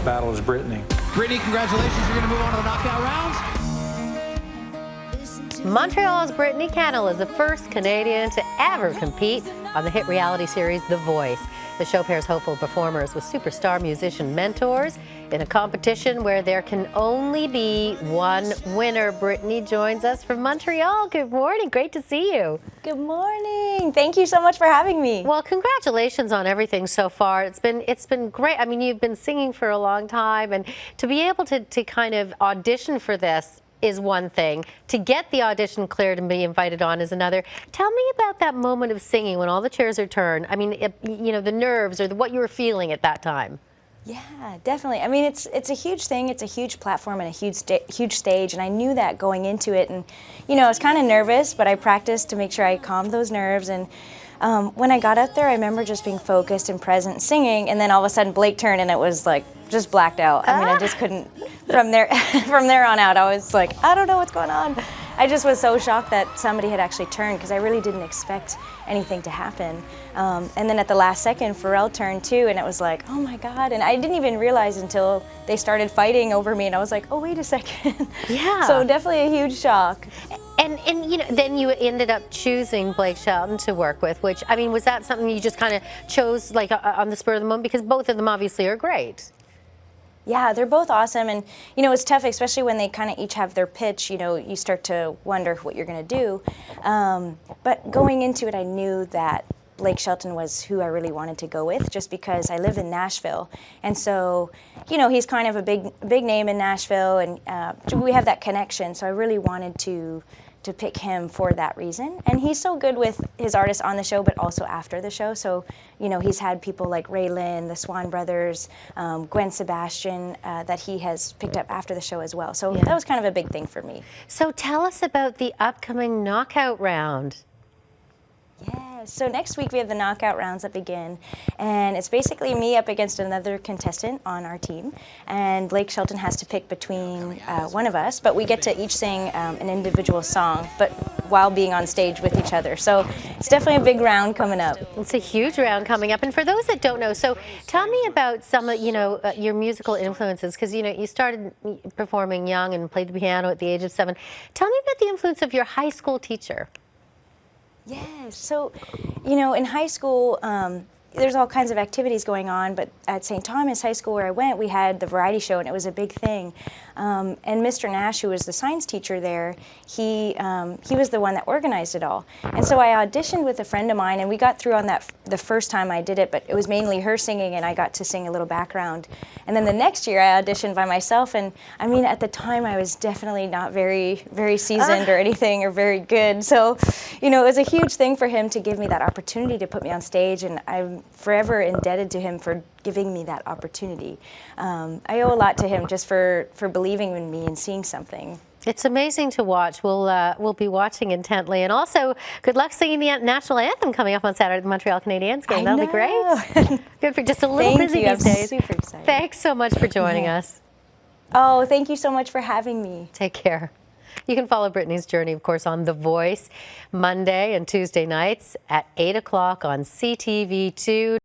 battle is Brittany. Brittany, congratulations. You're going to move on to the knockout rounds. Montreal's Brittany Kennell is the first Canadian to ever compete on the hit reality series The Voice. The show pairs hopeful performers with superstar musician mentors in a competition where there can only be one winner. Brittany joins us from Montreal. Good morning. Great to see you. Good morning. Thank you so much for having me. Well, congratulations on everything so far. It's been great. I mean, you've been singing for a long time, and to be able to kind of audition for this is one thing. To get the audition cleared and be invited on is another. Tell me about that moment of singing when all the chairs are turned. I mean, you know, the nerves or what you were feeling at that time. Yeah, definitely. I mean, it's a huge thing. It's a huge platform and a huge stage, and I knew that going into it. And you know, I was kind of nervous, but I practiced to make sure I calmed those nerves. And when I got up there, I remember just being focused and present and singing, and then all of a sudden Blake turned and it was like just blacked out. I mean, I just couldn't. From there on out, I was like, I don't know what's going on. I just was so shocked that somebody had actually turned, because I really didn't expect anything to happen. And then at the last second, Pharrell turned too, and it was like, oh my God. And I didn't even realize until they started fighting over me, and I was like, oh, wait a second. Yeah. So definitely a huge shock. And you know, then you ended up choosing Blake Shelton to work with, which, I mean, was that something you just kind of chose like on the spur of the moment? Because both of them obviously are great. Yeah, they're both awesome, and you know, it's tough, especially when they kind of each have their pitch. You know, you start to wonder what you're going to do. But going into it, I knew that Blake Shelton was who I really wanted to go with, just because I live in Nashville, and so you know, he's kind of a big name in Nashville, and we have that connection. So I really wanted to pick him for that reason. And he's so good with his artists on the show, but also after the show. So, you know, he's had people like Ray Lynn, the Swan Brothers, Gwen Sebastian, that he has picked up after the show as well. So that was kind of a big thing for me. So tell us about the upcoming knockout round. Yeah, so next week we have the knockout rounds that begin, and it's basically me up against another contestant on our team, and Blake Shelton has to pick between one of us, but we get to each sing an individual song, but while being on stage with each other. So it's definitely a big round coming up. It's a huge round coming up, and for those that don't know, so tell me about some of, you know, your musical influences, because you know, you started performing young and played the piano at the age of 7. Tell me about the influence of your high school teacher. Yes, so, you know, in high school, there's all kinds of activities going on, but at St. Thomas High School where I went, we had the variety show, and it was a big thing. And Mr. Nash, who was the science teacher there, he was the one that organized it all. And so I auditioned with a friend of mine, and we got through on that the first time I did it, but it was mainly her singing, and I got to sing a little background. And then the next year I auditioned by myself, and I mean, at the time I was definitely not very seasoned or anything, or very good. So, you know, it was a huge thing for him to give me that opportunity to put me on stage, and I'm forever indebted to him for giving me that opportunity. I owe a lot to him just for believing in me and seeing something. It's amazing to watch. We'll be watching intently, and also good luck singing the national anthem coming up on Saturday at the Montreal Canadiens game. That'll be great. Good for just a little busy these days. I'm super excited. Thanks so much for joining us. Oh, thank you so much for having me. Take care. You can follow Brittany's journey, of course, on The Voice, Monday and Tuesday nights at 8 o'clock on CTV2.